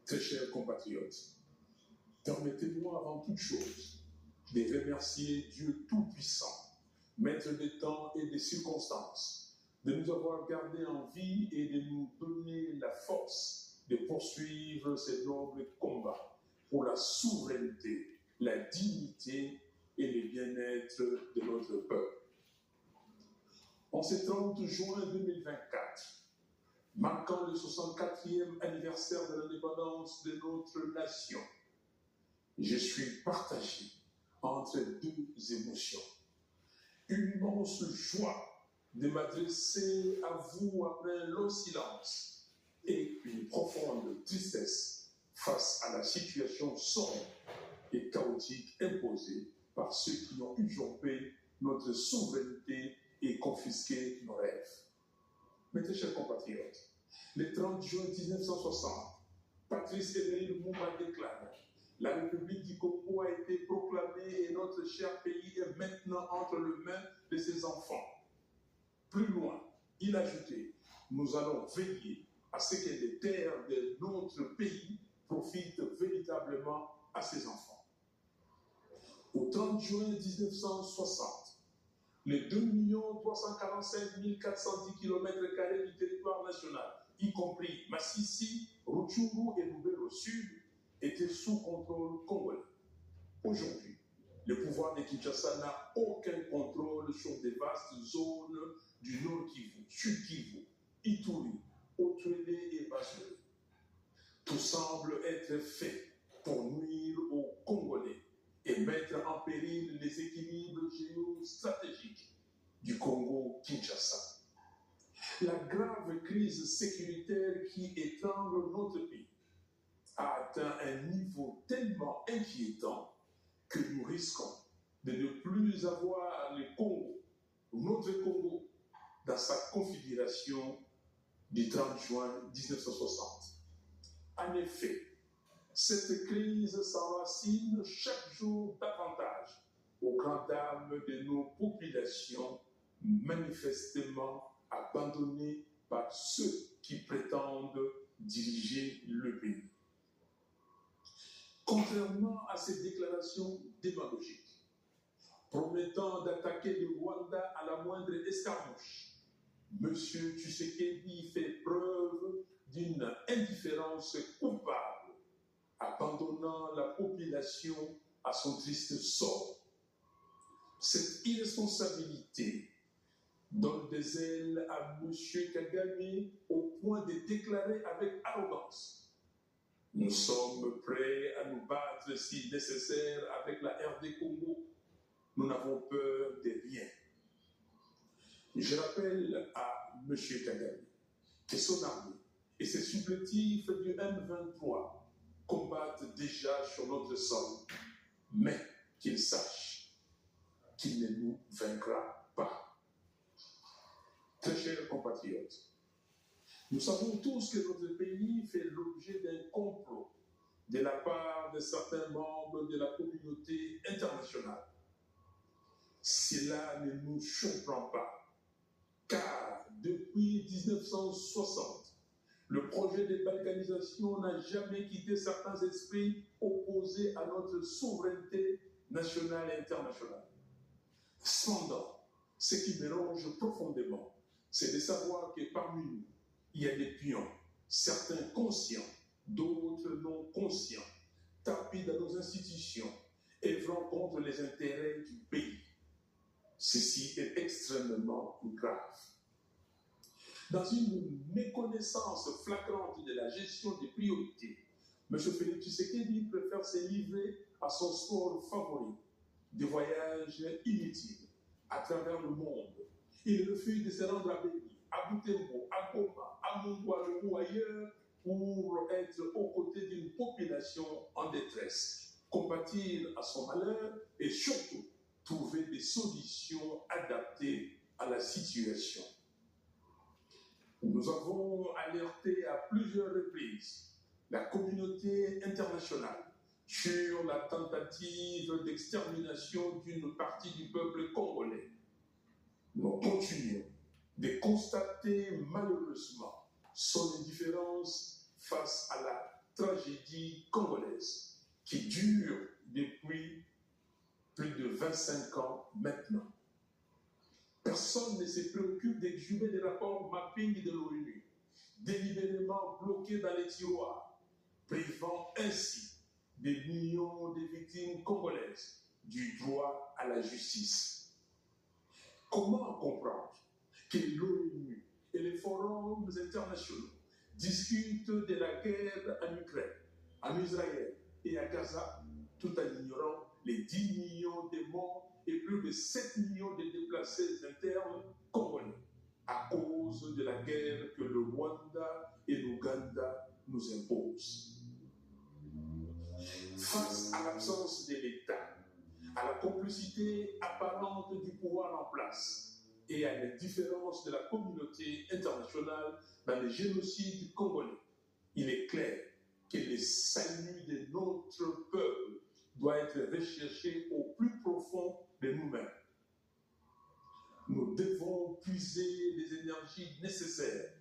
Très chers compatriotes, permettez-moi avant toute chose de remercier Dieu Tout-Puissant, Maître des temps et des circonstances, de nous avoir gardés en vie et de nous donner la force de poursuivre ces nobles combats pour la souveraineté, la dignité et le bien-être de notre peuple. En ce 30 juin 2024, marquant le 64e anniversaire de l'indépendance de notre nation, je suis partagé entre deux émotions. Une immense joie de m'adresser à vous après un long silence et une profonde tristesse face à la situation sombre et chaotique imposée par ceux qui ont usurpé notre souveraineté et confisqué nos rêves. Mes très chers compatriotes, le 30 juin 1960, Patrice Emery Lumumba déclare: la République du Congo a été proclamée et notre cher pays est maintenant entre les mains de ses enfants. Plus loin, il ajoutait: nous allons veiller à ce que les terres de notre pays profitent véritablement à ses enfants. Au 30 juin 1960, les 2 345 410 km² du territoire national, y compris Massissi, Rutshuru et Lubero Sud, étaient sous contrôle congolais. Aujourd'hui, le pouvoir de Kinshasa n'a aucun contrôle sur des vastes zones du Nord Kivu, Sud Kivu, Ituri, Haut-Tuélé et Bas-Tuélé. Tout semble être fait pour nuire aux Congolais et mettre en péril les équilibres géostratégiques du Congo-Kinshasa. La grave crise sécuritaire qui étrangle notre pays a atteint un niveau tellement inquiétant que nous risquons de ne plus avoir le Congo, notre Congo, dans sa configuration du 30 juin 1960. En effet, cette crise s'enracine chaque jour davantage aux grandes dames de nos populations manifestement abandonnées par ceux qui prétendent diriger le pays. Contrairement à ces déclarations démagogiques, promettant d'attaquer le Rwanda à la moindre escarmouche, M. Tshisekedi fait preuve d'une indifférence coupable, abandonnant la population à son triste sort. Cette irresponsabilité donne des ailes à M. Kagame au point de déclarer avec arrogance: nous sommes prêts à nous battre si nécessaire avec la RD Congo. Nous n'avons peur de rien. Je rappelle à M. Kagame que son armée et ses supplétifs du M23 combattent déjà sur notre sol, mais qu'il sache qu'il ne nous vaincra pas. Très chers compatriotes, nous savons tous que notre pays fait l'objet d'un complot de la part de certains membres de la communauté internationale. Cela ne nous surprend pas, car depuis 1960, le projet de balkanisation n'a jamais quitté certains esprits opposés à notre souveraineté nationale et internationale. Cependant, ce qui me ronge profondément, c'est de savoir que parmi nous, il y a des pions, certains conscients, d'autres non conscients, tapis dans nos institutions, œuvrant contre les intérêts du pays. Ceci est extrêmement grave. Dans une méconnaissance flagrante de la gestion des priorités, M. Félix Tshisekedi préfère se livrer à son sport favori, des voyages inutiles à travers le monde. Il refuse de se rendre à Béni, à Butembo, à Goma, à Mongwalu ou ailleurs pour être aux côtés d'une population en détresse, compatir à son malheur et surtout trouver des solutions adaptées à la situation. Nous avons alerté à plusieurs reprises la communauté internationale sur la tentative d'extermination d'une partie du peuple congolais. Nous continuons de constater malheureusement son indifférence face à la tragédie congolaise qui dure depuis plus de 25 ans maintenant. Personne ne se préoccupe d'exhumer les rapports mapping de l'ONU, délibérément bloqués dans les tiroirs, privant ainsi des millions de victimes congolaises du droit à la justice. Comment comprendre que l'ONU et les forums internationaux discutent de la guerre en Ukraine, en Israël et à Gaza, tout en ignorant les 10 millions de morts et plus de 7 millions de déplacés internes congolais à cause de la guerre que le Rwanda et l'Ouganda nous imposent. Face à l'absence de l'État, à la complicité apparente du pouvoir en place et à l'indifférence de la communauté internationale dans les génocides congolais, il est clair que le salut de notre peuple doit être recherché au plus profond de nous-mêmes. Nous devons puiser les énergies nécessaires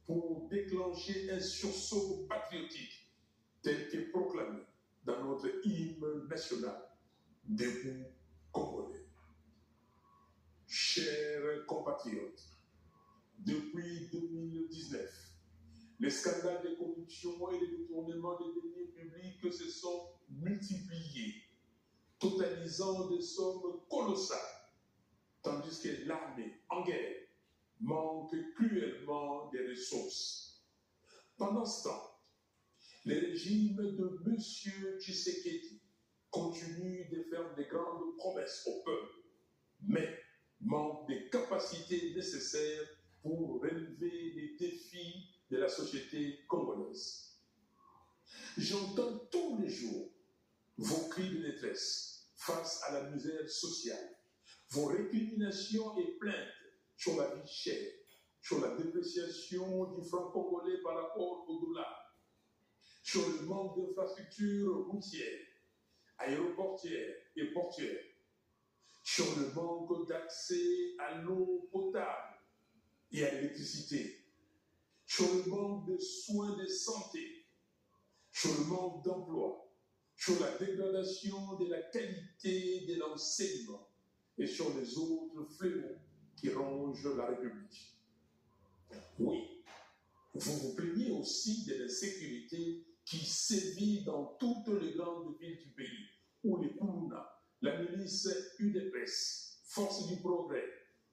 pour déclencher un sursaut patriotique tel que proclamé dans notre hymne national, Debout Congolais. Chers compatriotes, depuis 2019, les scandales de corruption et de détournement des deniers publics se sont multipliés, totalisant des sommes colossales, tandis que l'armée en guerre manque cruellement des ressources. Pendant ce temps, le régime de M. Tshisekedi continue de faire de grandes promesses au peuple, mais manque des capacités nécessaires pour relever les défis de la société congolaise. J'entends tous les jours vos cris de détresse face à la misère sociale, vos récriminations et plaintes sur la vie chère, sur la dépréciation du franc congolais par rapport au dollar, sur le manque d'infrastructures routières, aéroportières et portuaires, sur le manque d'accès à l'eau potable et à l'électricité, sur le manque de soins de santé, sur le manque d'emploi, sur la dégradation de la qualité de l'enseignement et sur les autres fléaux qui rongent la République. Oui, vous vous plaignez aussi de l'insécurité qui sévit dans toutes les grandes villes du pays, où les Kuluna, la milice UDPS, Force du Progrès,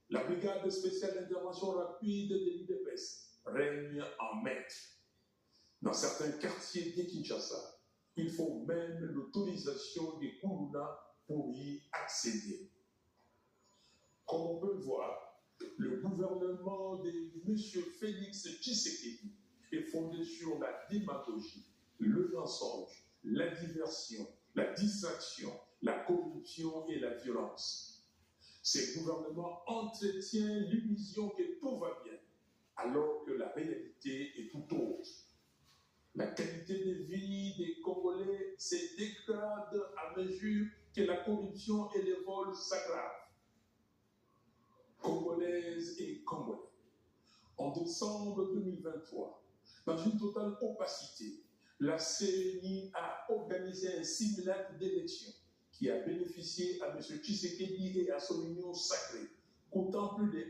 la Brigade spéciale d'intervention rapide de l'UDPS règnent en maître. Dans certains quartiers de Kinshasa, il faut même l'autorisation des Kuluna pour y accéder. Comme on peut le voir, le gouvernement de M. Félix Tshisekedi est fondé sur la démagogie, le mensonge, la diversion, la distraction, la corruption et la violence. Ce gouvernement entretient l'illusion que tout va bien, alors que la réalité est tout autre. La qualité de vie des Congolais se dégrade à mesure que la corruption et les vols s'aggravent. Congolaises et Congolais, en décembre 2023, dans une totale opacité, la CENI a organisé un simulacre d'élection qui a bénéficié à M. Tshisekedi et à son union sacrée, coûtant plus de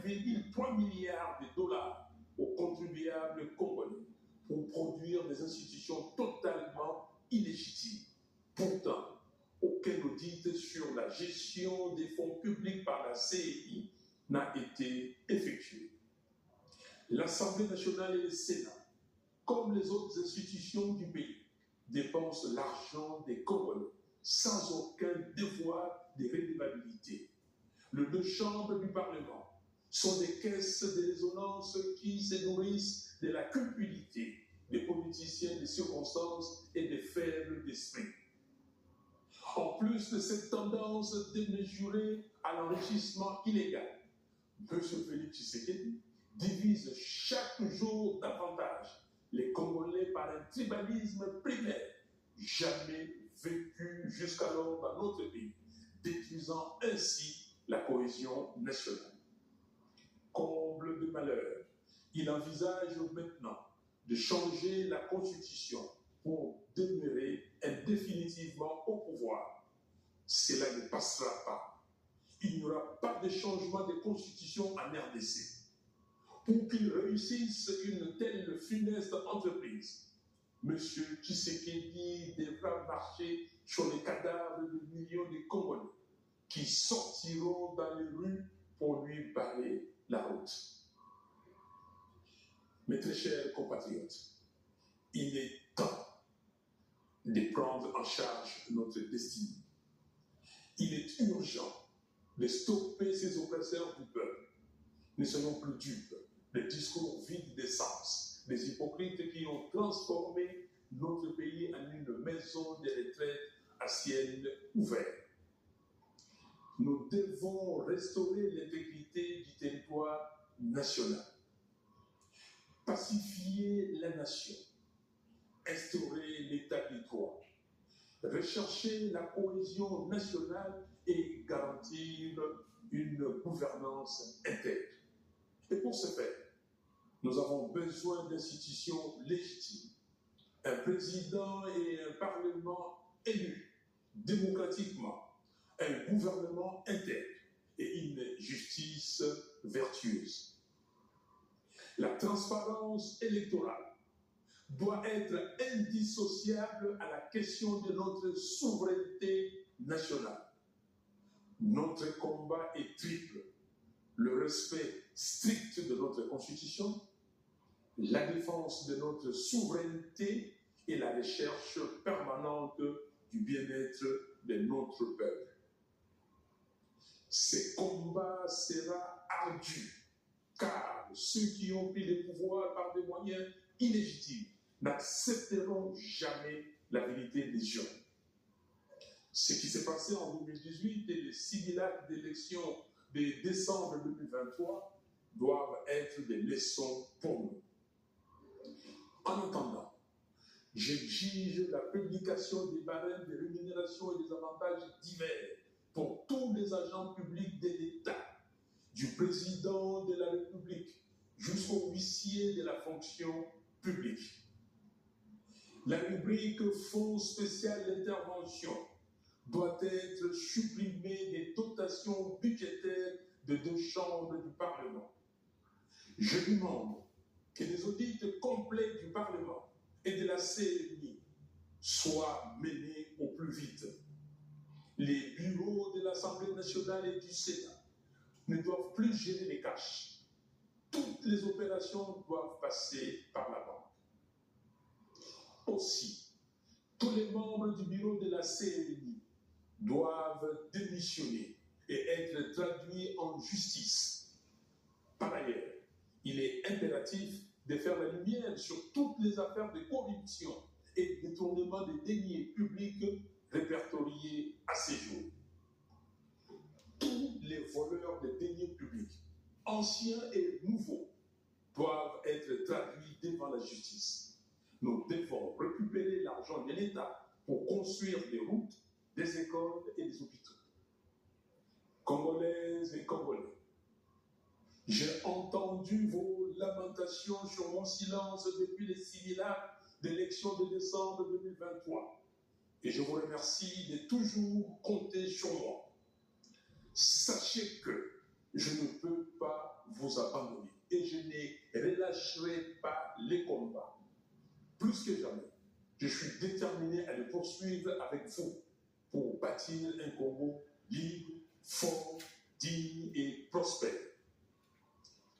1,3 milliard de dollars aux contribuables congolais pour produire des institutions totalement illégitimes. Pourtant, aucun audit sur la gestion des fonds publics par la CENI n'a été effectué. L'Assemblée nationale et le Sénat, comme les autres institutions du pays, dépensent l'argent des Congolais sans aucun devoir de redevabilité. Les deux chambres du Parlement sont des caisses de résonance qui se nourrissent de la cupidité des politiciens de circonstances et des faibles d'esprit. En plus de cette tendance démesurée à l'enrichissement illégal, M. Félix Tshisekedi divise chaque jour davantage les Congolais par un tribalisme primaire, jamais vécu jusqu'alors dans notre pays, détruisant ainsi la cohésion nationale. Comble de malheur, il envisage maintenant de changer la Constitution cela ne passera pas. Il n'y aura pas de changement de constitution en RDC. Pour qu'il réussisse une telle funeste entreprise, M. Tshisekedi devra marcher sur les cadavres de millions de Congolais qui sortiront dans les rues pour lui barrer la route. Mes très chers compatriotes, il est temps de prendre en charge notre destinée. Il est urgent de stopper ces oppresseurs du peuple. Ne soyons plus dupes des discours vides d'essence, des hypocrites qui ont transformé notre pays en une maison de retraite à ciel ouvert. Nous devons restaurer l'intégrité du territoire national, pacifier la nation, instaurer l'état de droit, rechercher la cohésion nationale et garantir une gouvernance intègre. Et pour ce faire, nous avons besoin d'institutions légitimes, un président et un parlement élus démocratiquement, un gouvernement intègre et une justice vertueuse. La transparence électorale doit être indissociable à la question de notre souveraineté nationale. Notre combat est triple: le respect strict de notre Constitution, la défense de notre souveraineté et la recherche permanente du bien-être de notre peuple. Ce combat sera ardu, car ceux qui ont pris le pouvoir par des moyens illégitimes n'accepteront jamais la vérité des gens. Ce qui s'est passé en 2018 et les simulacres d'élections de décembre 2023 doivent être des leçons pour nous. En attendant, j'exige la publication des barèmes de rémunération et des avantages divers pour tous les agents publics de l'État, du président de la République jusqu'aux huissiers de la fonction publique. La rubrique Fonds spécial d'intervention doit être supprimée des dotations budgétaires de deux chambres du Parlement. Je demande que les audits complets du Parlement et de la CNI soient menés au plus vite. Les bureaux de l'Assemblée nationale et du Sénat ne doivent plus gérer les cash. Toutes les opérations doivent passer par la banque. Aussi, tous les membres du bureau de la CNI doivent démissionner et être traduits en justice. Par ailleurs, il est impératif de faire la lumière sur toutes les affaires de corruption et de détournement des deniers publics répertoriés à ces jours. Tous les voleurs de deniers publics, anciens et nouveaux, doivent être traduits devant la justice. Nous devons récupérer l'argent de l'État pour construire des routes, des écoles et des hôpitaux. Congolaises et Congolais, j'ai entendu vos lamentations sur mon silence depuis les simulacres d'élection de décembre 2023 et je vous remercie de toujours compter sur moi. Sachez que je ne peux pas vous abandonner et je ne relâcherai pas les combats. Plus que jamais, je suis déterminé à les poursuivre avec vous pour bâtir un Congo libre, fort, digne et prospère.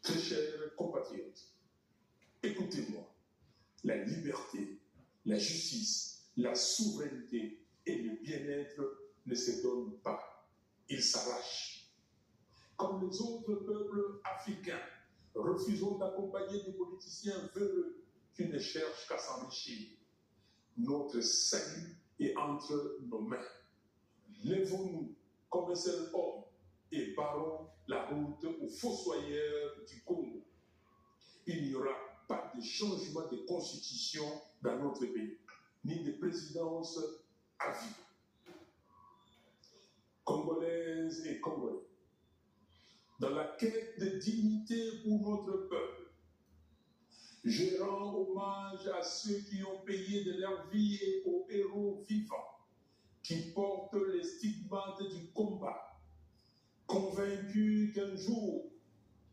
Très chers compatriotes, écoutez-moi. La liberté, la justice, la souveraineté et le bien-être ne se donnent pas. Ils s'arrachent. Comme les autres peuples africains, refusons d'accompagner des politiciens véreux qui ne cherchent qu'à s'enrichir. Notre salut est entre nos mains. Lèvons-nous comme un seul homme et barrons la route aux fossoyeurs du Congo. Il n'y aura pas de changement de constitution dans notre pays, ni de présidence à vie. Congolaises et Congolais, dans la quête de dignité pour notre peuple, je rends hommage à ceux qui ont payé de leur vie et aux héros vivants qui portent les stigmates du combat, convaincus qu'un jour,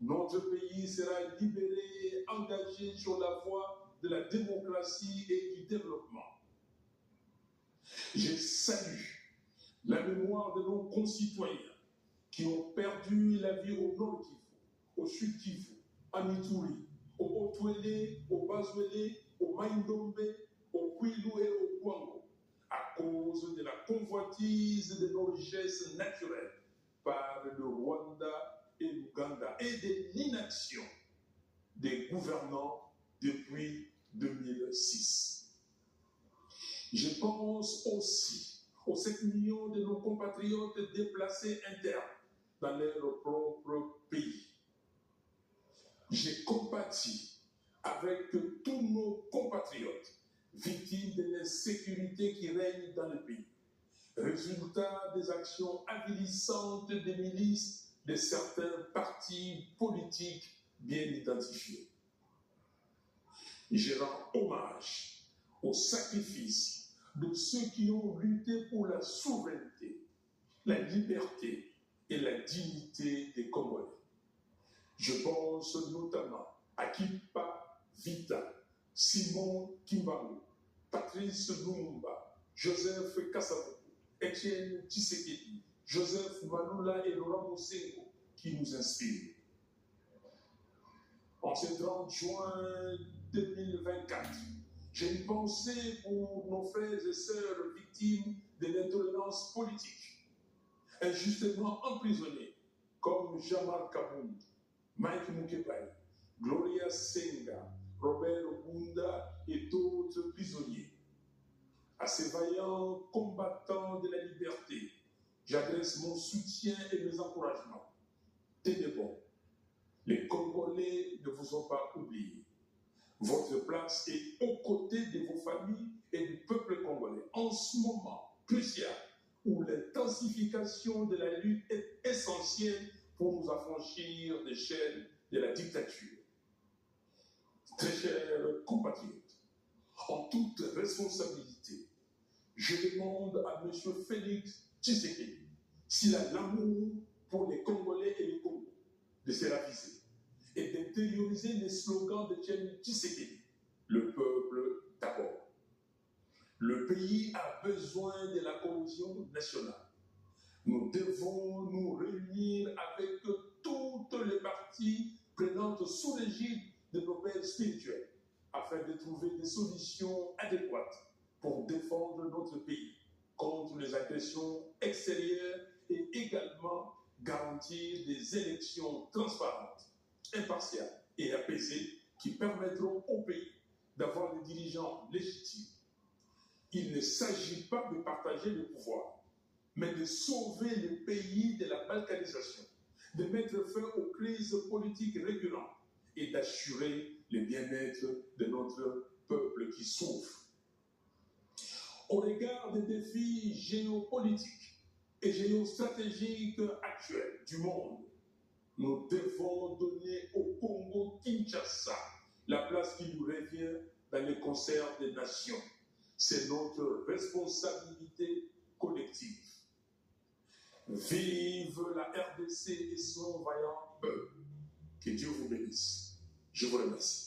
notre pays sera libéré et engagé sur la voie de la démocratie et du développement. Je salue la mémoire de nos concitoyens qui ont perdu la vie au Nord Kivu, au Sud Kivu, à Ituri, au Haut-Touélé, au Bas-Ouélé, au Maïndombe, au Kwilu et au Kwango, à cause de la convoitise de nos richesses naturelles par le Rwanda et l'Ouganda et de l'inaction des gouvernants depuis 2006. Je pense aussi aux 7 millions de nos compatriotes déplacés internes dans leur propre pays. J'ai compati avec tous nos compatriotes victimes de l'insécurité qui règne dans le pays, résultat des actions avilissantes des milices de certains partis politiques bien identifiés. Je rends hommage au sacrifice de ceux qui ont lutté pour la souveraineté, la liberté et la dignité des Congolais. Je pense notamment à Kipa Vita, Simon Kimbangu, Patrice Lumumba, Joseph Kasavubu, Etienne Tshisekedi, Joseph Malula et Laurent Mosengo qui nous inspirent. En ce 30 juin 2024, j'ai une pensée pour nos frères et sœurs victimes de l'intolérance politique, injustement emprisonnés, comme Jamal Kabound, Mike Mukebai, Gloria Senga, Robert Bunda et d'autres prisonniers. À ces vaillants combattants de la liberté, j'adresse mon soutien et mes encouragements. Tenez bon, les Congolais ne vous ont pas oublié. Votre place est aux côtés de vos familles et du peuple congolais en ce moment crucial où l'intensification de la lutte est essentielle pour nous affranchir des chaînes de la dictature. Très chers compatriotes, en toute responsabilité, je demande à M. Félix Tshisekedi s'il a l'amour pour les Congolais et les Congos de se raviser et d'intérioriser les slogans de Tshisekedi, le peuple d'abord. Le pays a besoin de la cohésion nationale. Nous devons nous réunir avec toutes les parties prenantes sous l'égide de nos pères spirituels afin de trouver des solutions adéquates pour défendre notre pays contre les agressions extérieures et également garantir des élections transparentes, impartiales et apaisées qui permettront au pays d'avoir des dirigeants légitimes. Il ne s'agit pas de partager le pouvoir, mais de sauver le pays de la balkanisation, de mettre fin aux crises politiques récurrentes et d'assurer le bien-être de notre peuple qui souffre. Au regard des défis géopolitiques et géostratégiques actuels du monde, nous devons donner au Congo-Kinshasa la place qui nous revient dans le concert des nations. C'est notre responsabilité collective. Vive la RDC et son vaillant peuple. Que Dieu vous bénisse. Je vous remercie.